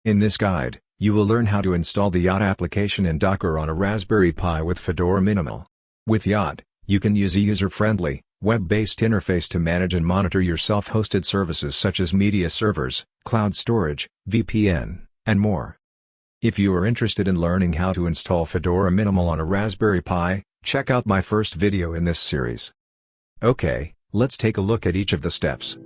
In this guide, you will learn how to install the Yacht application in Docker on a Raspberry Pi with Fedora Minimal. With Yacht, you can use a user-friendly, web-based interface to manage and monitor your self-hosted services such as media servers, cloud storage, VPN, and more. If you are interested in learning how to install Fedora Minimal on a Raspberry Pi, check out my first video in this series. Okay, let's take a look at each of the steps.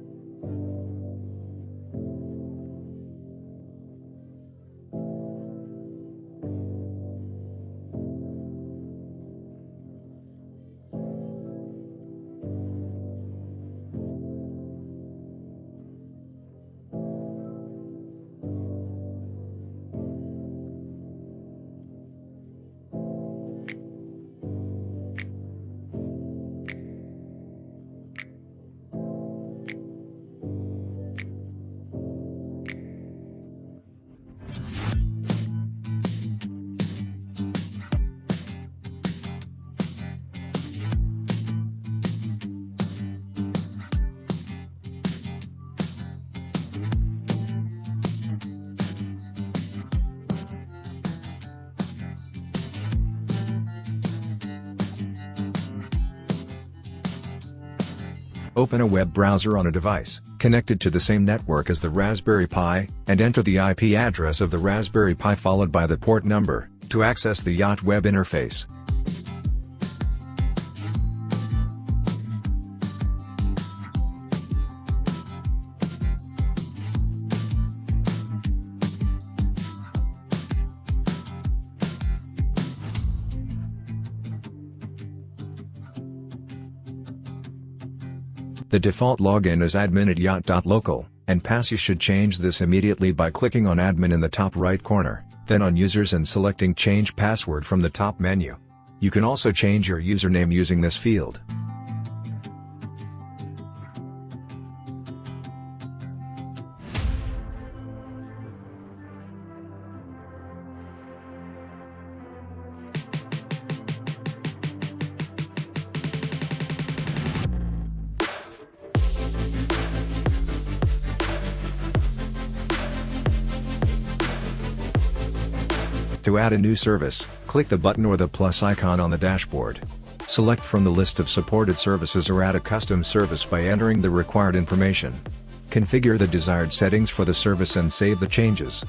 Open a web browser on a device connected to the same network as the Raspberry Pi, and enter the IP address of the Raspberry Pi followed by the port number, to access the Yacht web interface. The default login is admin@yacht.local, and you should change this immediately by clicking on admin in the top right corner, then on users and selecting change password from the top menu. You can also change your username using this field. To add a new service, click the button or the plus icon on the dashboard. Select from the list of supported services or add a custom service by entering the required information. Configure the desired settings for the service and save the changes.